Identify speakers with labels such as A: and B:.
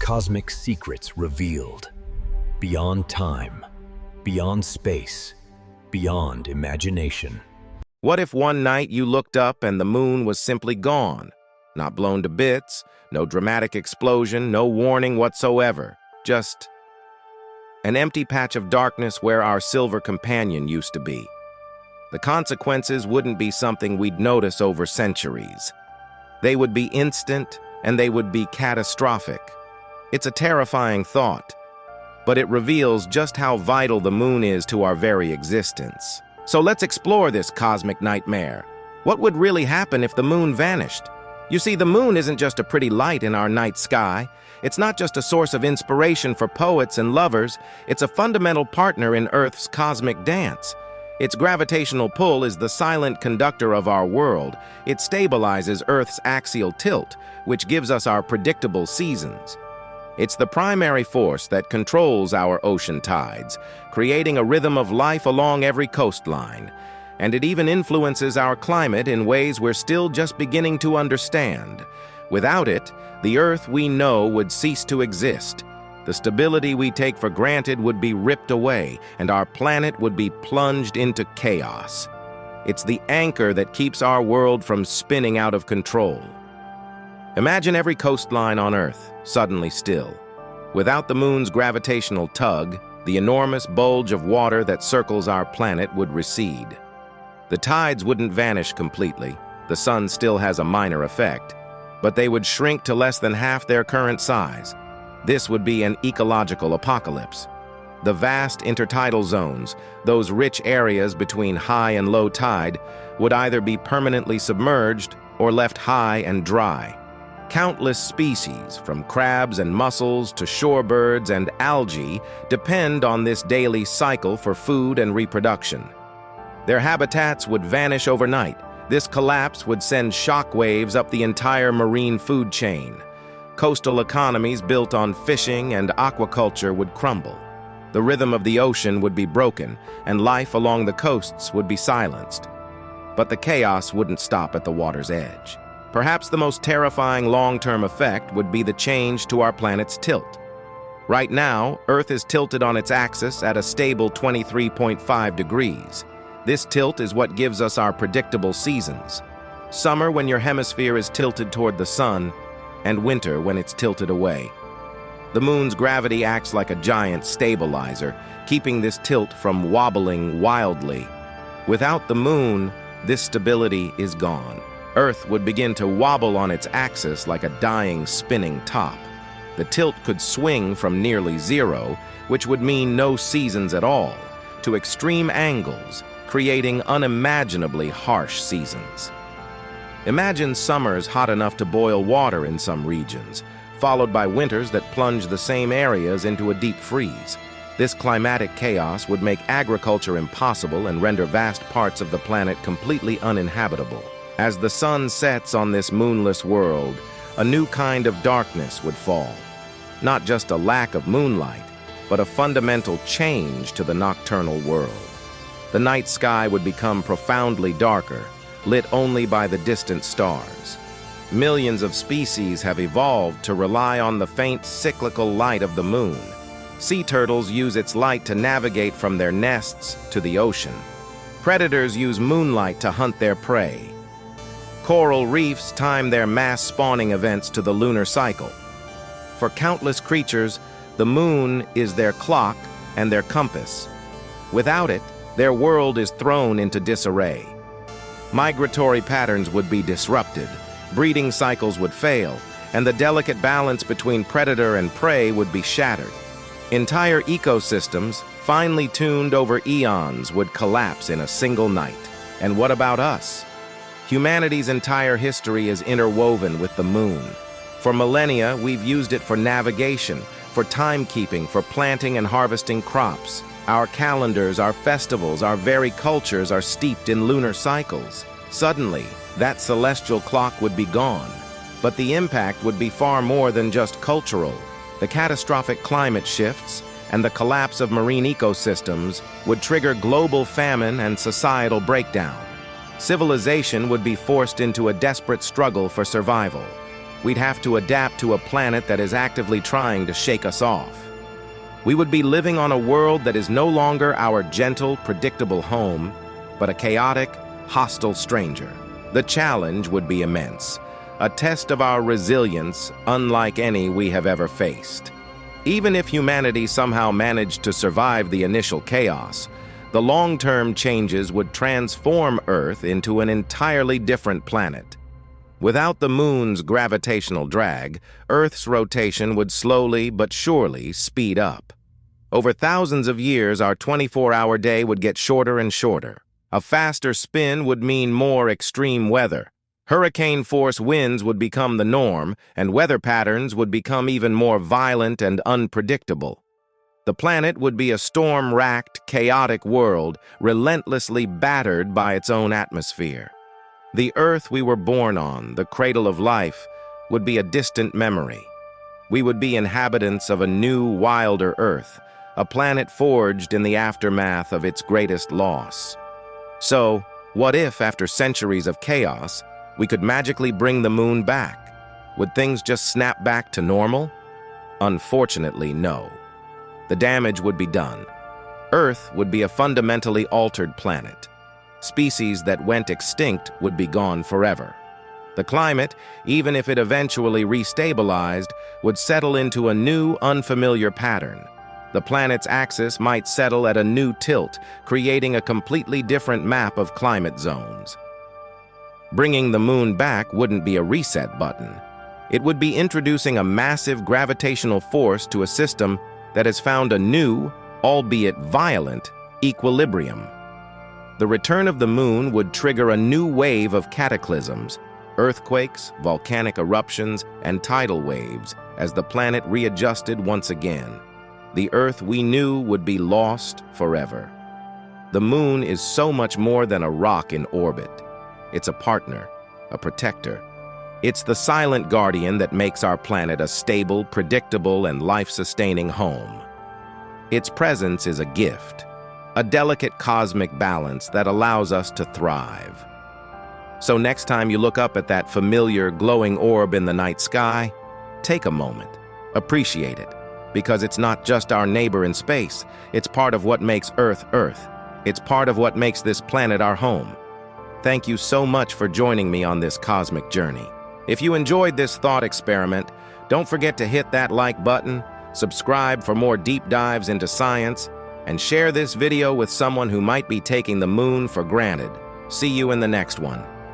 A: cosmic secrets revealed. Beyond time, beyond space, beyond imagination.
B: What if one night you looked up and the moon was simply gone? Not blown to bits, no dramatic explosion, no warning whatsoever. Just an empty patch of darkness where our silver companion used to be. The consequences wouldn't be something we'd notice over centuries. They would be instant, and they would be catastrophic. It's a terrifying thought, but it reveals just how vital the moon is to our very existence. So let's explore this cosmic nightmare. What would really happen if the moon vanished? You see, the moon isn't just a pretty light in our night sky. It's not just a source of inspiration for poets and lovers. It's a fundamental partner in Earth's cosmic dance. Its gravitational pull is the silent conductor of our world. It stabilizes Earth's axial tilt, which gives us our predictable seasons. It's the primary force that controls our ocean tides, creating a rhythm of life along every coastline. And it even influences our climate in ways we're still just beginning to understand. Without it, the Earth we know would cease to exist. The stability we take for granted would be ripped away, and our planet would be plunged into chaos. It's the anchor that keeps our world from spinning out of control. Imagine every coastline on Earth suddenly still. Without the moon's gravitational tug, the enormous bulge of water that circles our planet would recede. The tides wouldn't vanish completely. The sun still has a minor effect, but they would shrink to less than half their current size. This would be an ecological apocalypse. The vast intertidal zones, those rich areas between high and low tide, would either be permanently submerged or left high and dry. Countless species, from crabs and mussels to shorebirds and algae, depend on this daily cycle for food and reproduction. Their habitats would vanish overnight. This collapse would send shockwaves up the entire marine food chain. Coastal economies built on fishing and aquaculture would crumble. The rhythm of the ocean would be broken, and life along the coasts would be silenced. But the chaos wouldn't stop at the water's edge. Perhaps the most terrifying long-term effect would be the change to our planet's tilt. Right now, Earth is tilted on its axis at a stable 23.5 degrees. This tilt is what gives us our predictable seasons. Summer when your hemisphere is tilted toward the sun, and winter when it's tilted away. The moon's gravity acts like a giant stabilizer, keeping this tilt from wobbling wildly. Without the moon, this stability is gone. Earth would begin to wobble on its axis like a dying, spinning top. The tilt could swing from nearly zero, which would mean no seasons at all, to extreme angles, creating unimaginably harsh seasons. Imagine summers hot enough to boil water in some regions, followed by winters that plunge the same areas into a deep freeze. This climatic chaos would make agriculture impossible and render vast parts of the planet completely uninhabitable. As the sun sets on this moonless world, a new kind of darkness would fall. Not just a lack of moonlight, but a fundamental change to the nocturnal world. The night sky would become profoundly darker, lit only by the distant stars. Millions of species have evolved to rely on the faint cyclical light of the moon. Sea turtles use its light to navigate from their nests to the ocean. Predators use moonlight to hunt their prey. Coral reefs time their mass spawning events to the lunar cycle. For countless creatures, the moon is their clock and their compass. Without it, their world is thrown into disarray. Migratory patterns would be disrupted, breeding cycles would fail, and the delicate balance between predator and prey would be shattered. Entire ecosystems, finely tuned over eons, would collapse in a single night. And what about us? Humanity's entire history is interwoven with the moon. For millennia, we've used it for navigation, for timekeeping, for planting and harvesting crops. Our calendars, our festivals, our very cultures are steeped in lunar cycles. Suddenly, that celestial clock would be gone. But the impact would be far more than just cultural. The catastrophic climate shifts and the collapse of marine ecosystems would trigger global famine and societal breakdown. Civilization would be forced into a desperate struggle for survival. we'd have to adapt to a planet that is actively trying to shake us off. We would be living on a world that is no longer our gentle, predictable home, but a chaotic, hostile stranger. The challenge would be immense, a test of our resilience unlike any we have ever faced. Even if humanity somehow managed to survive the initial chaos, the long-term changes would transform Earth into an entirely different planet. Without the moon's gravitational drag, Earth's rotation would slowly but surely speed up. Over thousands of years, our 24-hour day would get shorter and shorter. A faster spin would mean more extreme weather. Hurricane-force winds would become the norm, and weather patterns would become even more violent and unpredictable. The planet would be a storm-racked, chaotic world, relentlessly battered by its own atmosphere. The Earth we were born on, the cradle of life, would be a distant memory. We would be inhabitants of a new, wilder Earth, a planet forged in the aftermath of its greatest loss. So, what if, after centuries of chaos, we could magically bring the moon back? Would things just snap back to normal? Unfortunately, no. The damage would be done. Earth would be a fundamentally altered planet. Species that went extinct would be gone forever. The climate, even if it eventually restabilized, would settle into a new, unfamiliar pattern. The planet's axis might settle at a new tilt, creating a completely different map of climate zones. Bringing the moon back wouldn't be a reset button. It would be introducing a massive gravitational force to a system that has found a new, albeit violent, equilibrium. The return of the moon would trigger a new wave of cataclysms, earthquakes, volcanic eruptions, and tidal waves as the planet readjusted once again. The Earth we knew would be lost forever. The moon is so much more than a rock in orbit. It's a partner, a protector. It's the silent guardian that makes our planet a stable, predictable, and life-sustaining home. Its presence is a gift, a delicate cosmic balance that allows us to thrive. So next time you look up at that familiar glowing orb in the night sky, take a moment, appreciate it, because it's not just our neighbor in space, it's part of what makes Earth, Earth. It's part of what makes this planet our home. Thank you so much for joining me on this cosmic journey. If you enjoyed this thought experiment, don't forget to hit that like button, subscribe for more deep dives into science, and share this video with someone who might be taking the moon for granted. See you in the next one.